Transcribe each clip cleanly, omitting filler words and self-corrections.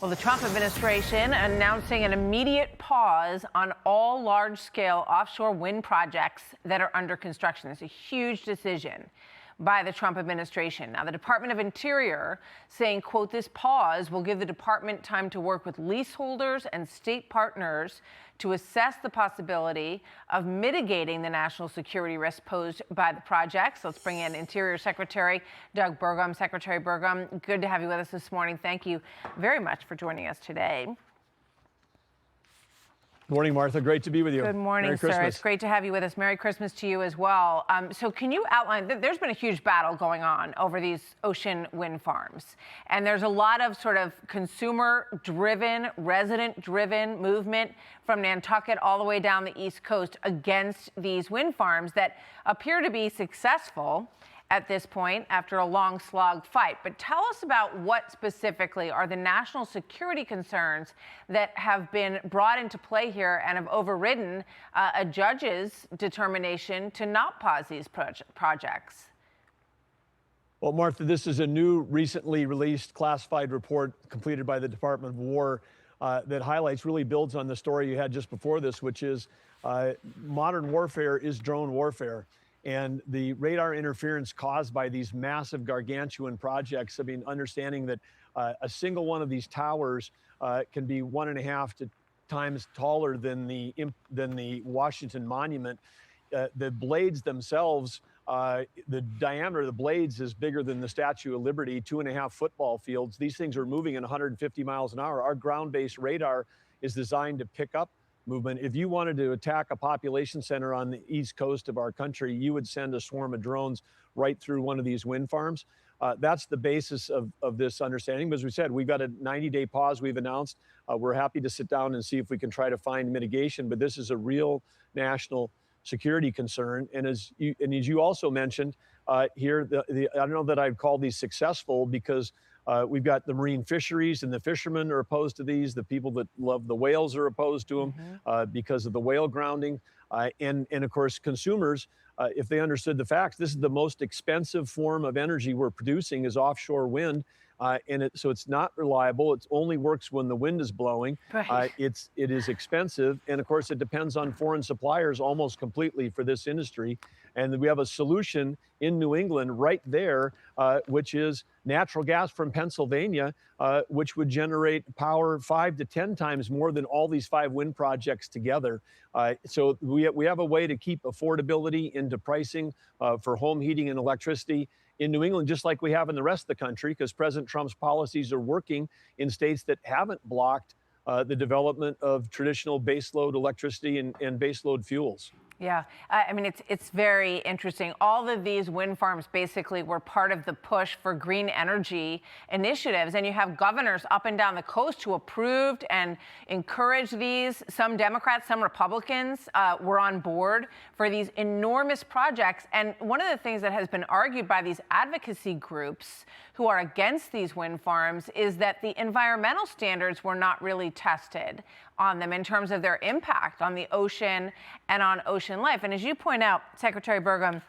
Well, the Trump administration announcing an immediate pause on all large-scale offshore wind projects that are under construction. It's a huge decision by the Trump administration. Now, the Department of Interior saying, quote, this pause will give the department time to work with leaseholders and state partners to assess the possibility of mitigating the national security risk posed by the projects. Let's bring in Interior Secretary Doug Burgum. Secretary Burgum, good to have you with us this morning. Thank you very much for joining us today. Good morning, Martha. Great to be with you. Good morning, Merry sir. Christmas. It's great to have you with us. Merry Christmas to you as well. So can you outline, there's been a huge battle going on over these ocean wind farms. And there's a lot of sort of consumer-driven, resident-driven movement from Nantucket all the way down the East Coast against these wind farms that appear to be successful at this point after a long slog fight. But tell us about what specifically are the national security concerns that have been brought into play here and have overridden a judge's determination to not pause these projects. Well, Martha, this is a new, recently released classified report completed by the Department of War that highlights, really builds on the story you had just before this, which is modern warfare is drone warfare. And the radar interference caused by these massive gargantuan projects, I mean, understanding that a single one of these towers can be 1.5 times taller than the Washington Monument. The blades themselves, the diameter of the blades is bigger than the Statue of Liberty, 2.5 football fields. These things are moving at 150 miles an hour. Our ground-based radar is designed to pick up movement. If you wanted to attack a population center on the east coast of our country, you would send a swarm of drones right through one of these wind farms. That's the basis of this understanding. But as we said, we've got a 90-day pause we've announced. We're happy to sit down and see if we can try to find mitigation, but this is a real national security concern. And as you also mentioned here, I don't know that I'd call these successful because we've got the marine fisheries and the fishermen are opposed to these. The people that love the whales are opposed to them because of the whale grounding. And of course, consumers, if they understood the facts, this is the most expensive form of energy we're producing is offshore wind. So it's not reliable. It only works when the wind is blowing. Right. It is expensive. And of course, it depends on foreign suppliers almost completely for this industry. And we have a solution in New England right there, which is natural gas from Pennsylvania, which would generate power 5 to 10 times more than all these 5 wind projects together. So we have a way to keep affordability into pricing for home heating and electricity in New England, just like we have in the rest of the country, because President Trump's policies are working in states that haven't blocked the development of traditional baseload electricity and baseload fuels. Yeah, I mean, it's very interesting. All of these wind farms basically were part of the push for green energy initiatives. And you have governors up and down the coast who approved and encouraged these. Some Democrats, some Republicans were on board for these enormous projects. And one of the things that has been argued by these advocacy groups who are against these wind farms is that the environmental standards were not really tested on them in terms of their impact on the ocean and on ocean life. And as you point out, Secretary Burgum,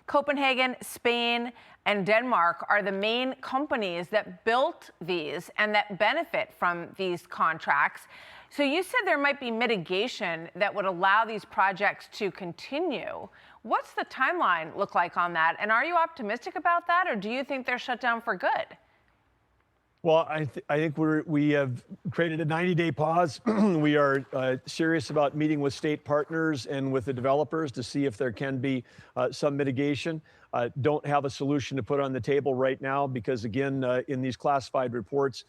Copenhagen, Spain, and Denmark are the main companies that built these and that benefit from these contracts. So you said there might be mitigation that would allow these projects to continue. What's the timeline look like on that? And are you optimistic about that, or do you think they're shut down for good? Well, I think we have created a 90-day pause. We are serious about meeting with state partners and with the developers to see if there can be some mitigation. Don't have a solution to put on the table right now because, again, in these classified reports,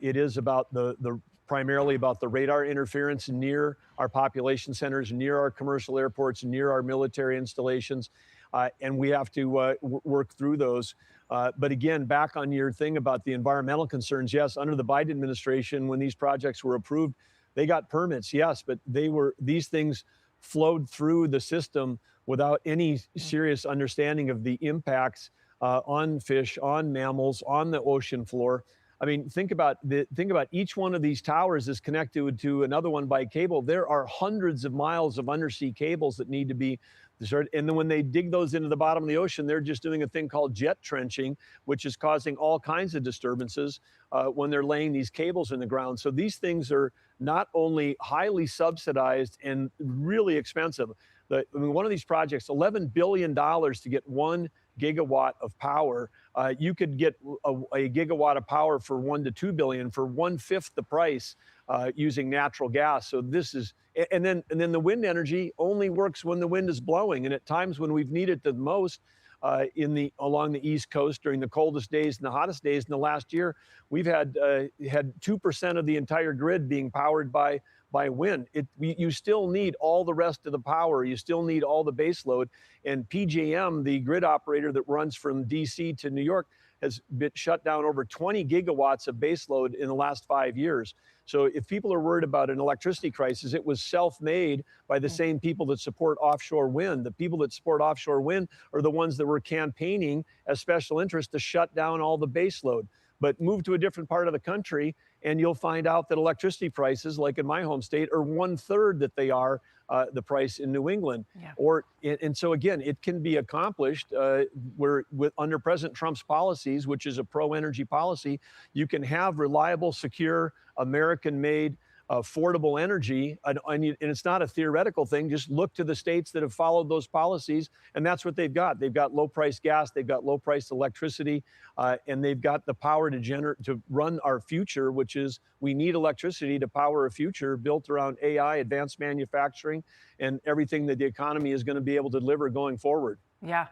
it is about primarily about the radar interference near our population centers, near our commercial airports, near our military installations, and we have to work through those. But again, back on your thing about the environmental concerns, yes, under the Biden administration, when these projects were approved, they got permits, yes, but these things flowed through the system without any serious understanding of the impacts on fish, on mammals, on the ocean floor. I mean, think about each one of these towers is connected to another one by cable. There are hundreds of miles of undersea cables that need to be And then when they dig those into the bottom of the ocean, they're just doing a thing called jet trenching, which is causing all kinds of disturbances when they're laying these cables in the ground. So these things are not only highly subsidized and really expensive. One of these projects, $11 billion to get 1 gigawatt of power. You could get a gigawatt of power for $1 to $2 billion for 1/5 the price using natural gas. So this is, and then the wind energy only works when the wind is blowing, and at times when we've needed it the most, along the East Coast during the coldest days and the hottest days in the last year, we've had 2% of the entire grid being powered by wind. You still need all the rest of the power. You still need all the base load. And PJM, the grid operator that runs from DC to New York, has been shut down over 20 gigawatts of base load in the last 5 years. So if people are worried about an electricity crisis, it was self-made by the same people that support offshore wind. The people that support offshore wind are the ones that were campaigning as special interests to shut down all the base load. But move to a different part of the country, and you'll find out that electricity prices, like in my home state, are 1/3 that they are the price in New England. Yeah. And so again, it can be accomplished under President Trump's policies, which is a pro-energy policy. You can have reliable, secure, American-made, affordable energy, and it's not a theoretical thing. Just look to the states that have followed those policies, and that's what they've got. They've got low-priced gas, they've got low-priced electricity, and they've got the power to run our future, which is we need electricity to power a future built around AI, advanced manufacturing, and everything that the economy is going to be able to deliver going forward. Yeah.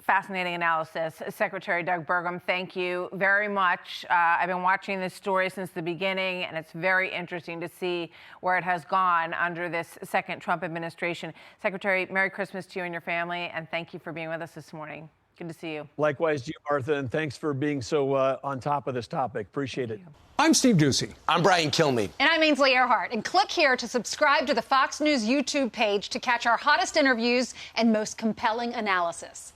Fascinating analysis. Secretary Doug Burgum, thank you very much. I've been watching this story since the beginning, and it's very interesting to see where it has gone under this second Trump administration. Secretary, Merry Christmas to you and your family, and thank you for being with us this morning. Good to see you. Likewise to you, Martha, and thanks for being so on top of this topic. Appreciate it. I'm Steve Doocy. I'm Brian Kilmeade. And I'm Ainsley Earhart. And click here to subscribe to the Fox News YouTube page to catch our hottest interviews and most compelling analysis.